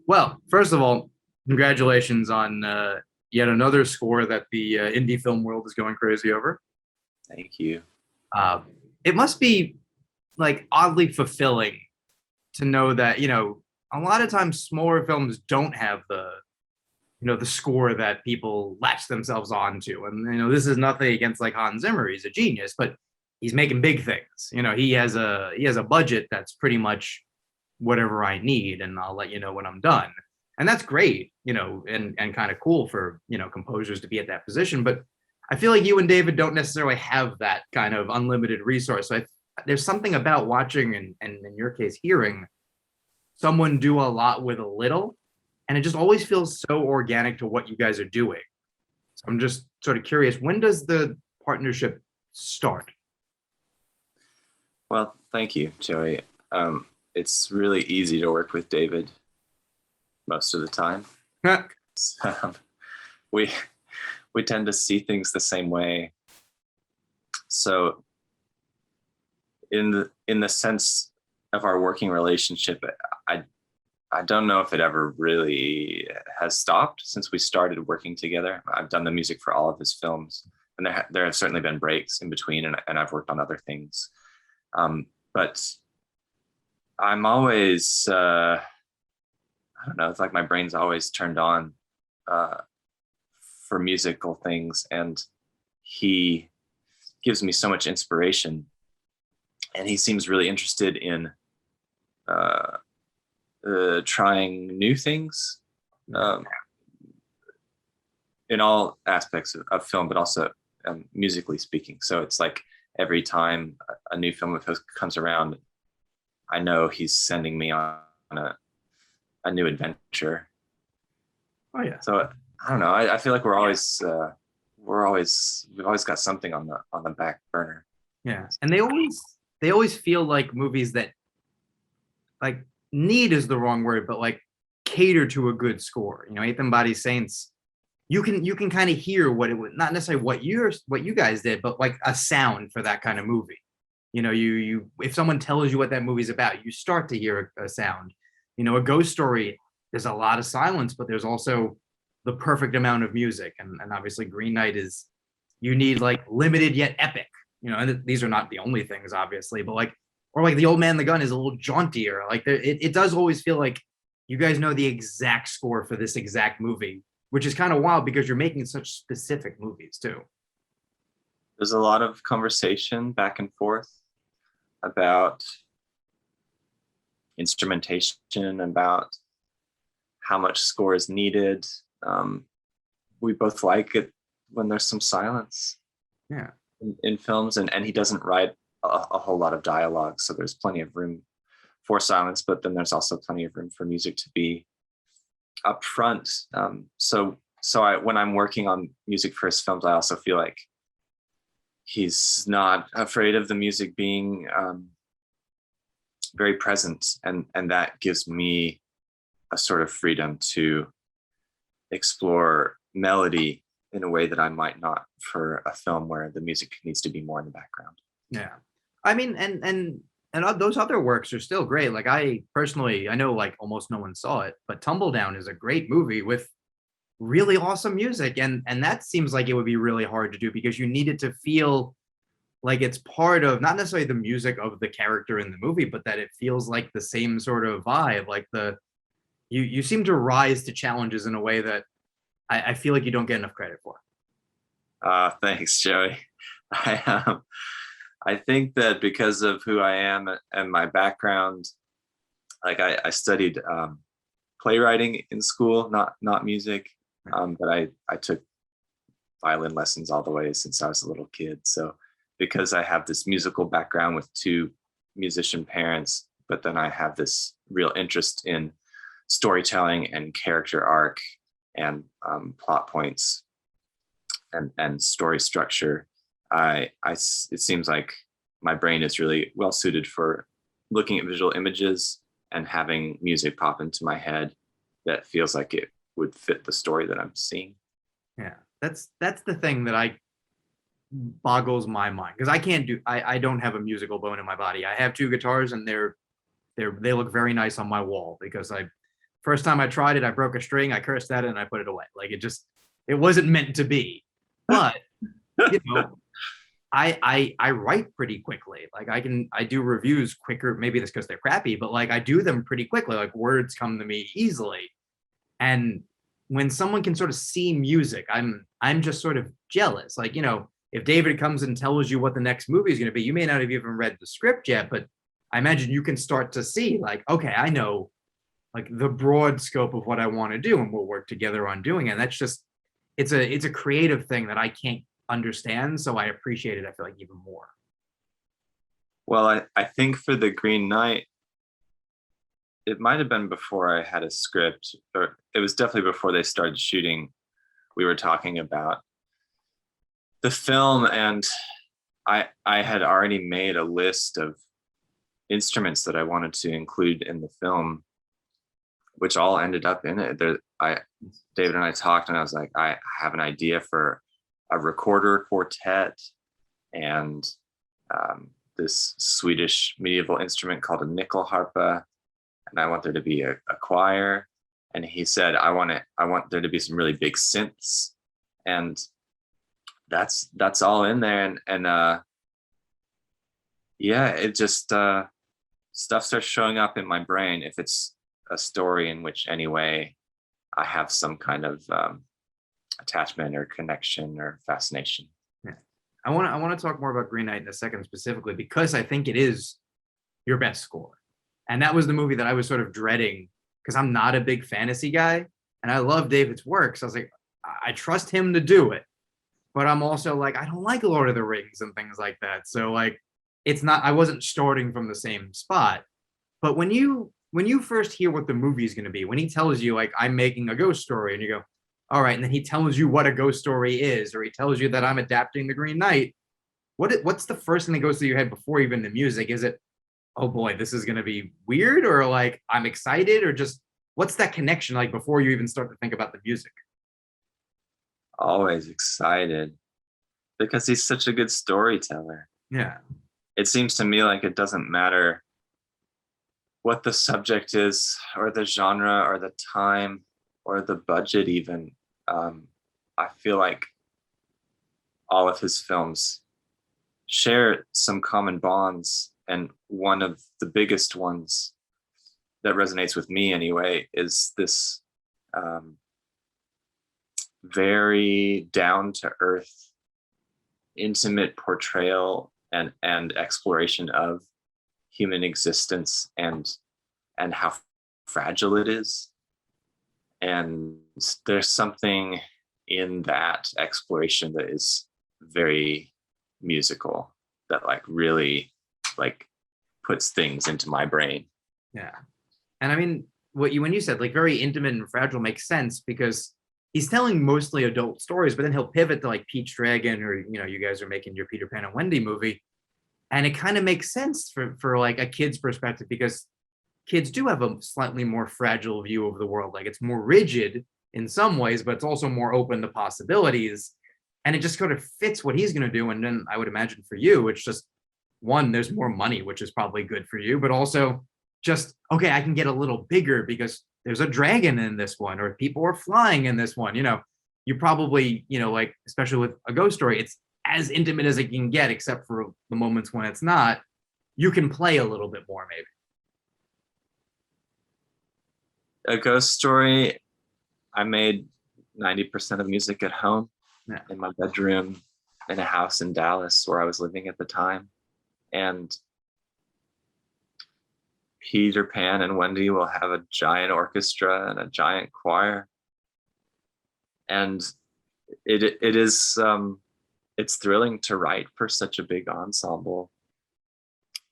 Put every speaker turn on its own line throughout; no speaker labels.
Well, first of all, congratulations on yet another score that the indie film world is going crazy over.
Thank you.
Uh, it must be like oddly fulfilling to know that, a lot of times smaller films don't have the score that people latch themselves onto. And, this is nothing against like Hans Zimmer. He's a genius, but he's making big things. He has a budget that's pretty much whatever I need, and I'll let you know when I'm done. And that's great, and kind of cool for, composers to be at that position. But I feel like you and David don't necessarily have that kind of unlimited resource. So there's something about watching and in your case, hearing someone do a lot with a little, and it just always feels so organic to what you guys are doing. So I'm just sort of curious, when does the partnership start?
Well, thank you, Joey. It's really easy to work with David most of the time. Um, we we tend to see things the same way. So in the sense of our working relationship, I I don't know if it ever really has stopped since we started working together. I've done the music for all of his films, and there have certainly been breaks in between, and I've worked on other things. But I'm always, I don't know, it's like my brain's always turned on for musical things, and he gives me so much inspiration, and he seems really interested in trying new things in all aspects of film, but also musically speaking. So it's like every time a new film of his comes around, I know he's sending me on a new adventure.
Oh yeah.
So I don't know. I feel like we've always got something on the back burner.
Yeah. And they always feel like movies that like need is the wrong word, but like cater to a good score. Eighth and Body Saints, you can kind of hear what it would, not necessarily what you guys did, but like a sound for that kind of movie. You if someone tells you what that movie's about, you start to hear a sound. A ghost story, there's a lot of silence, but there's also the perfect amount of music. And obviously Green Knight is, you need like limited yet epic. And these are not the only things, obviously, but like, or like The Old Man and the Gun is a little jauntier. Like it does always feel like you guys know the exact score for this exact movie, which is kind of wild because you're making such specific movies too.
There's a lot of conversation back and forth about instrumentation, about how much score is needed. We both like it when there's some silence.
Yeah.
In films, and he doesn't write a whole lot of dialogue, so there's plenty of room for silence, but then there's also plenty of room for music to be up front. So when I'm working on music for his films, I also feel like he's not afraid of the music being very present, and that gives me a sort of freedom to explore melody in a way that I might not for a film where the music needs to be more in the background.
Yeah. I mean, and those other works are still great. Like I personally, I know like almost no one saw it, but Tumbledown is a great movie with really awesome music. And that seems like it would be really hard to do because you need it to feel like it's part of not necessarily the music of the character in the movie, but that it feels like the same sort of vibe. Like you seem to rise to challenges in a way that I feel like you don't get enough credit for.
Thanks, Joey. I think that because of who I am and my background, like I studied playwriting in school, not music, but I took violin lessons all the way since I was a little kid. So because I have this musical background with two musician parents, but then I have this real interest in storytelling and character arc and plot points and story structure, it seems like my brain is really well suited for looking at visual images and having music pop into my head that feels like it would fit the story that I'm seeing.
Yeah, that's the thing that boggles my mind because I don't have a musical bone in my body. I have two guitars and they look very nice on my wall because First time I tried it, I broke a string, I cursed at it, and I put it away. Like it wasn't meant to be. But you know, I write pretty quickly. Like I do reviews quicker. Maybe that's because they're crappy, but like I do them pretty quickly. Like words come to me easily. And when someone can sort of see music, I'm just sort of jealous. Like, if David comes and tells you what the next movie is going to be, you may not have even read the script yet, but I imagine you can start to see like, okay, I know like the broad scope of what I want to do, and we'll work together on doing it. And that's just it's a creative thing that I can't understand, so I appreciate it. I feel like even more.
Well, I think for The Green Knight, it might have been before I had a script, or it was definitely before they started shooting. We were talking about the film, and I had already made a list of instruments that I wanted to include in the film, which all ended up in it. David and I talked, and I was like, I have an idea for a recorder quartet and this Swedish medieval instrument called a nyckelharpa, and I want there to be a choir. And he said, I want there to be some really big synths, and that's all in there. And yeah, it just stuff starts showing up in my brain if it's a story in which anyway I have some kind of attachment or connection or fascination.
Yeah. I want to talk more about Green Knight in a second specifically because I think it is your best score. And that was the movie that I was sort of dreading because I'm not a big fantasy guy and I love David's work. So I was like, I trust him to do it. But I'm also like, I don't like Lord of the Rings and things like that. So like I wasn't starting from the same spot. But when you first hear what the movie is going to be, when he tells you like I'm making a ghost story and you go, all right, and then he tells you what a ghost story is, or he tells you that I'm adapting the Green Knight, what's the first thing that goes through your head before even the music? Is it, oh boy, this is going to be weird, or like I'm excited, or just what's that connection like before you even start to think about the music?
Always excited because he's such a good storyteller.
Yeah.
It seems to me like it doesn't matter what the subject is or the genre or the time or the budget even. I feel like all of his films share some common bonds, and one of the biggest ones that resonates with me anyway is this very down to earth, intimate portrayal and exploration of human existence and how fragile it is. And there's something in that exploration that is very musical, that like really like puts things into my brain.
Yeah. And I mean, when you said like very intimate and fragile makes sense because he's telling mostly adult stories, but then he'll pivot to like Pete's Dragon, or you guys are making your Peter Pan and Wendy movie, and it kind of makes sense for like a kid's perspective because kids do have a slightly more fragile view of the world. Like it's more rigid in some ways, but it's also more open to possibilities, and it just kind of fits what he's going to do. And then I would imagine for you, it's just one, there's more money, which is probably good for you, but also just okay, I can get a little bigger because there's a dragon in this one, or people are flying in this one. You probably, like especially with a ghost story, it's as intimate as it can get, except for the moments when it's not. You can play a little bit more, maybe.
A ghost story, I made 90% of music at home,
Yeah.
in my bedroom, in a house in Dallas where I was living at the time. And Peter Pan and Wendy will have a giant orchestra and a giant choir. And it is it's thrilling to write for such a big ensemble.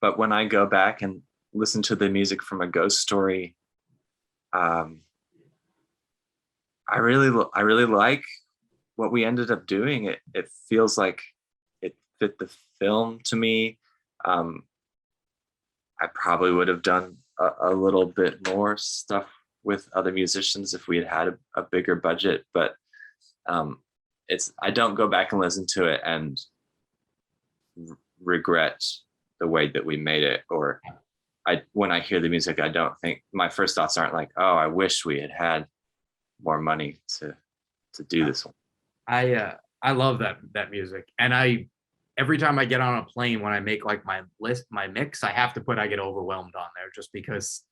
But when I go back and listen to the music from a ghost story, I really like what we ended up doing. It feels like it fit the film to me. I probably would have done a little bit more stuff with other musicians if we had had a bigger budget, but I don't go back and listen to it and regret the way that we made it, or when I hear the music, I don't think, my first thoughts aren't like, oh, I wish we had had more money to do this one.
I love that music, and every time I get on a plane, when I make like my mix, I have to put "I Get Overwhelmed" on there, just because,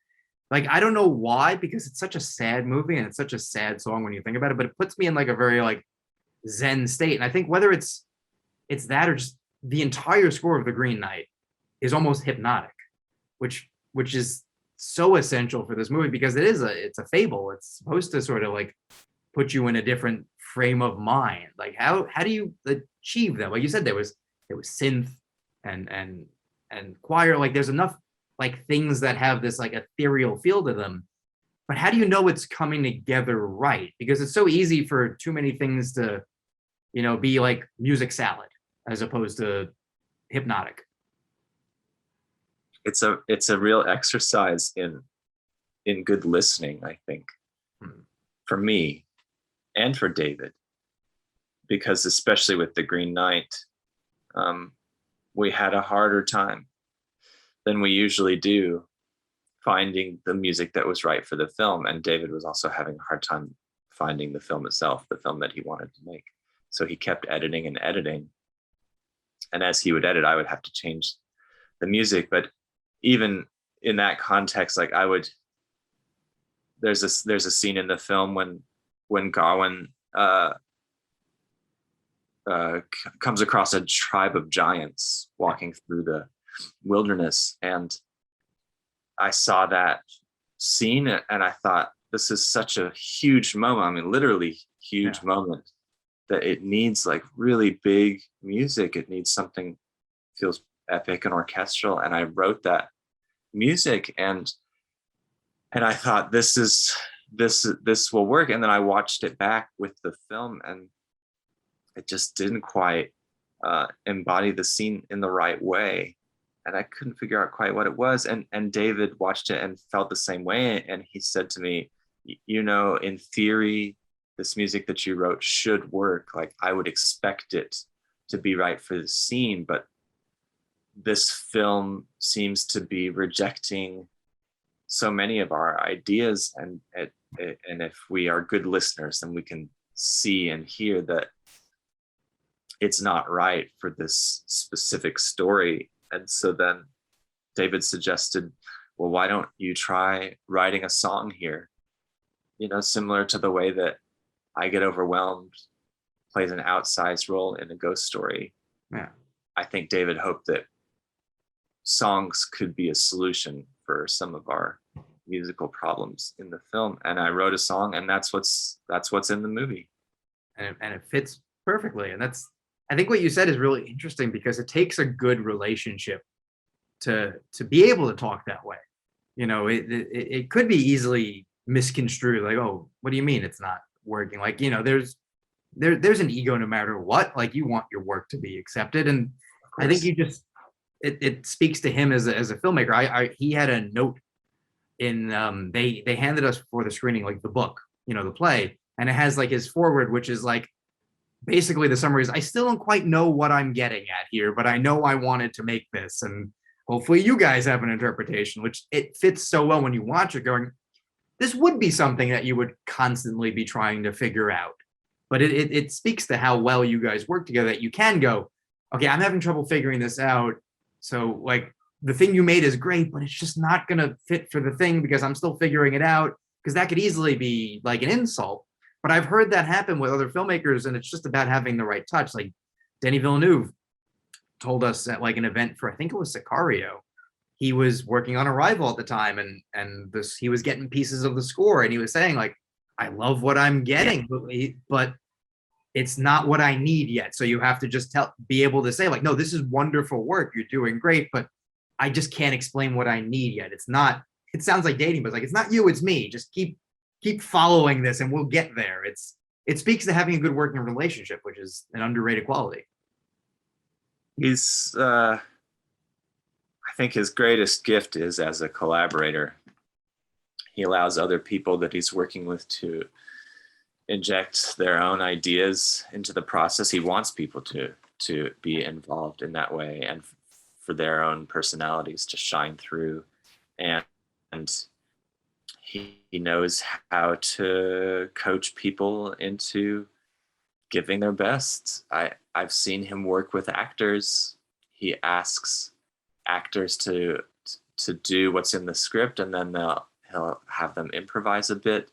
like, I don't know why, because it's such a sad movie and it's such a sad song when you think about it, but it puts me in like a very like zen state. And I think whether it's that or just the entire score of The Green Knight is almost hypnotic, which is so essential for this movie, because it's a fable. It's supposed to sort of like put you in a different frame of mind. Like how do you achieve that? Like you said, there was synth and choir. Like there's enough like things that have this like ethereal feel to them. But how do you know it's coming together right? Because it's so easy for too many things to, be like music salad as opposed to hypnotic.
It's a real exercise in good listening, I think, for me and for David, because especially with The Green Knight, we had a harder time than we usually do finding the music that was right for the film. And David was also having a hard time finding the film itself, the film that he wanted to make. So he kept editing and editing. And as he would edit, I would have to change the music. But even in that context, like there's a scene in the film when Gawain comes across a tribe of giants walking through the wilderness, and I saw that scene and I thought, this is such a huge moment. I mean, literally huge moment, that it needs like really big music. It needs something feels epic and orchestral. And I wrote that music, and I thought, this will work. And then I watched it back with the film, and it just didn't quite embody the scene in the right way. And I couldn't figure out quite what it was. And David watched it and felt the same way. And he said to me, in theory, this music that you wrote should work. Like, I would expect it to be right for the scene, but this film seems to be rejecting so many of our ideas. And if we are good listeners, then we can see and hear that it's not right for this specific story. And so then David suggested, well, why don't you try writing a song here? Similar to the way that I Get Overwhelmed plays an outsized role in a ghost story.
Yeah.
I think David hoped that songs could be a solution for some of our musical problems in the film. And I wrote a song, and that's what's in the movie.
And it fits perfectly. And I think what you said is really interesting, because it takes a good relationship to be able to talk that way. It could be easily misconstrued, like, oh, what do you mean it's not working? Like, there's an ego no matter what. Like, you want your work to be accepted. And I think it speaks to him as a filmmaker. He had a note in they handed us before the screening like the book, the play, and it has like his foreword, which is like basically the summary is, I still don't quite know what I'm getting at here, but I know I wanted to make this, and hopefully you guys have an interpretation. Which it fits so well when you watch it, going, this would be something that you would constantly be trying to figure out. But it speaks to how well you guys work together, that you can go, okay, I'm having trouble figuring this out. So like, the thing you made is great, but it's just not going to fit for the thing because I'm still figuring it out, because that could easily be like an insult. But I've heard that happen with other filmmakers, and it's just about having the right touch. Like Denis Villeneuve told us at like an event for, I think it was Sicario, he was working on Arrival at the time, and he was getting pieces of the score, and he was saying like, I love what I'm getting, but it's not what I need yet. So you have to just be able to say like, no, this is wonderful work, you're doing great, but I just can't explain what I need yet. It sounds like dating, but it's like, it's not you, it's me. Just keep following this and we'll get there. It speaks to having a good working relationship, which is an underrated quality.
He's I think his greatest gift is as a collaborator. He allows other people that he's working with to inject their own ideas into the process. He wants people to be involved in that way, and for their own personalities to shine through and he knows how to coach people into giving their best. I've seen him work with actors. He asks actors to do what's in the script, and then he'll have them improvise a bit.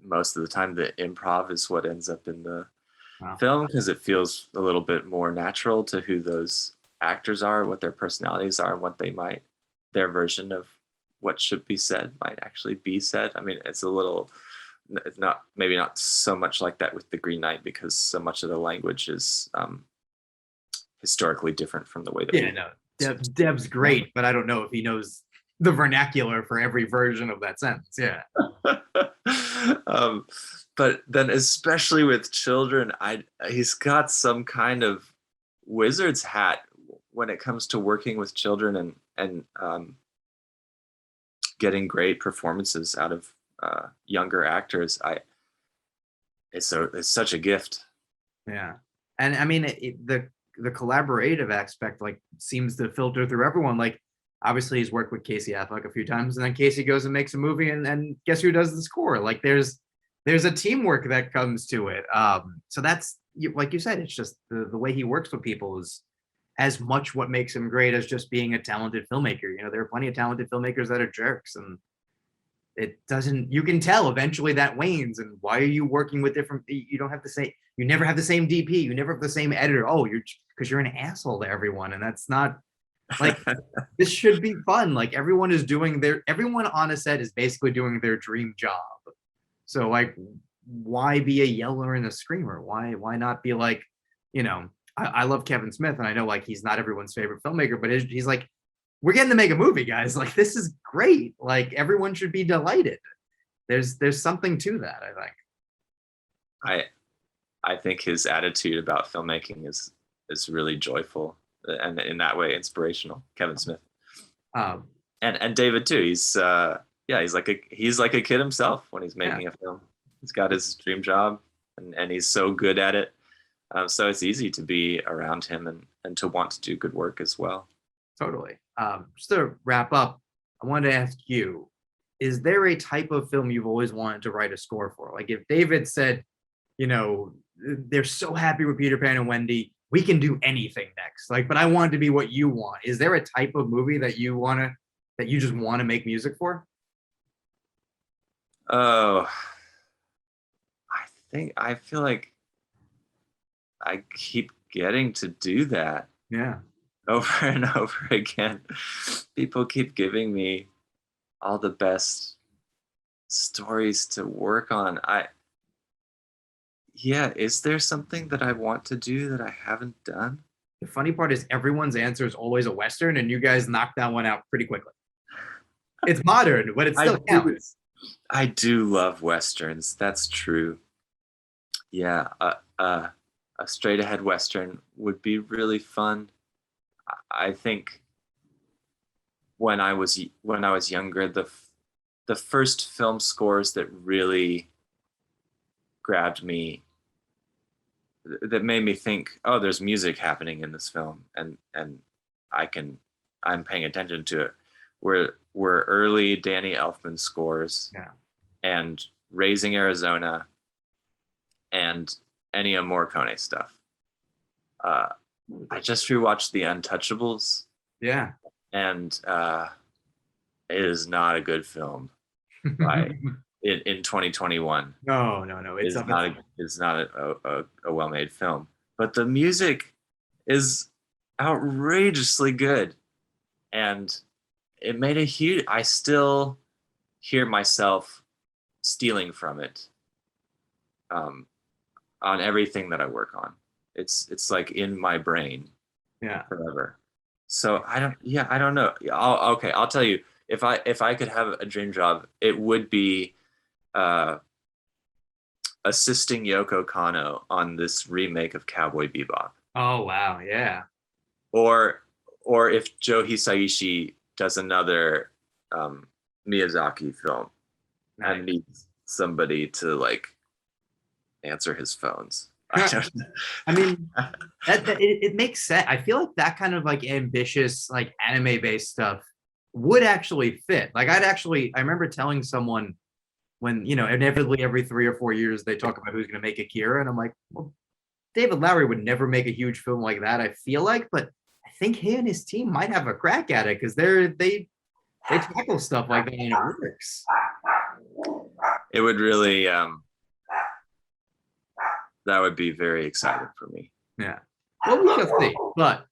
Most of the time, the improv is what ends up in the film, because it feels a little bit more natural to who those actors are, what their personalities are, and what their version of what should be said might actually be said. I mean, it's not maybe not so much like that with The Green Knight, because so much of the language is historically different from the way that
Deb's great, but I don't know if he knows the vernacular for every version of that sentence. Yeah.
But then, especially with children, he's got some kind of wizard's hat when it comes to working with children and getting great performances out of younger actors. It's such a gift.
Yeah, and I mean the collaborative aspect like seems to filter through everyone. Like obviously he's worked with Casey Affleck a few times, and then Casey goes and makes a movie, and guess who does the score? Like there's a teamwork that comes to it. So that's like you said, it's just the way he works with people is as much what makes him great as just being a talented filmmaker. You know, there are plenty of talented filmmakers that are jerks, and it doesn't, you can tell eventually that wanes. And why are you working with different, you don't have to say, you never have the same DP, you never have the same editor. Oh, because you're an asshole to everyone. And that's not like, this should be fun. Like everyone on a set is basically doing their dream job. So like, why be a yeller and a screamer? Why not be like, you know, I love Kevin Smith, and I know like he's not everyone's favorite filmmaker, but he's like, we're getting to make a movie, guys. Like this is great. Like everyone should be delighted. There's something to that, I think.
I think his attitude about filmmaking is really joyful, and in that way inspirational. Kevin Smith. And David too. He's like a kid himself when he's making a film. He's got his dream job, and he's so good at it. So it's easy to be around him and to want to do good work as well.
Totally. Just to wrap up, I wanted to ask you, is there a type of film you've always wanted to write a score for? Like if David said, you know, they're so happy with Peter Pan and Wendy, we can do anything next. Like, but I want it to be what you want. Is there a type of movie that you just want to make music for?
Oh, I feel like I keep getting to do that.
Yeah.
Over and over again. People keep giving me all the best stories to work on. Is there something that I want to do that I haven't done?
The funny part is everyone's answer is always a Western, and you guys knocked that one out pretty quickly. It's modern, but it still counts.
I do love Westerns. That's true. Yeah, a straight ahead Western would be really fun. I think when I was younger, the first film scores that really grabbed me, that made me think, oh, there's music happening in this film, and I'm paying attention to it, were early Danny Elfman scores, and Raising Arizona, and Ennio Morricone stuff. I just rewatched The Untouchables.
Yeah.
And it is not a good film in 2021.
No.
It's not a well-made film. But the music is outrageously good. And it made I still hear myself stealing from it on everything that I work on. It's like in my brain forever. So I don't know. I'll tell you, if I could have a dream job, it would be assisting Yoko Kanno on this remake of Cowboy Bebop.
Oh wow, yeah.
Or if Joe Hisaishi does another Miyazaki film, I need somebody to like answer his phones.
I mean, it makes sense. I feel like that kind of like ambitious, like anime based stuff would actually fit. Like I remember telling someone when, inevitably every 3 or 4 years they talk about who's going to make Akira, and I'm like, well, David Lowery would never make a huge film like that, I feel like, but I think he and his team might have a crack at it because they tackle stuff like that and it works.
It would really that would be very exciting for me.
Yeah. Well, we shall see. But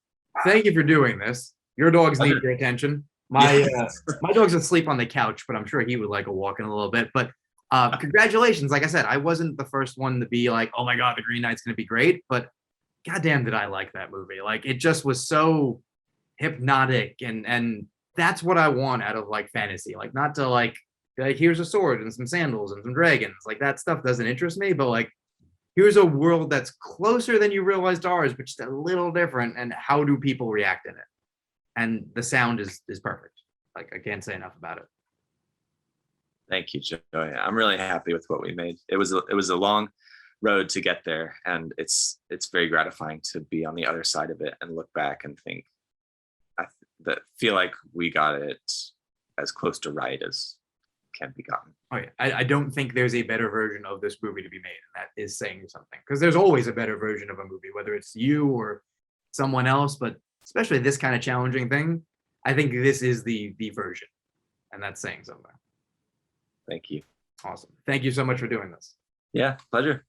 thank you for doing this. Your dogs need your attention. My dog's asleep on the couch, but I'm sure he would like a walk in a little bit. But congratulations. Like I said, I wasn't the first one to be like, oh my God, the Green Knight's gonna be great. But goddamn did I like that movie. Like it just was so hypnotic, and that's what I want out of like fantasy. Like not to like here's a sword and some sandals and some dragons. Like that stuff doesn't interest me, but like here's a world that's closer than you realized ours, but just a little different. And how do people react in it? And the sound is perfect. Like I can't say enough about it.
Thank you, Joey. I'm really happy with what we made. It was a long road to get there, and it's very gratifying to be on the other side of it and look back and think that feel like we got it as close to right as can be gotten.
Oh yeah, I don't think there's a better version of this movie to be made, and that is saying something, because there's always a better version of a movie, whether it's you or someone else, but especially this kind of challenging thing, I think this is the version, and that's saying something.
Thank you.
Awesome. Thank you so much for doing this.
Yeah, pleasure.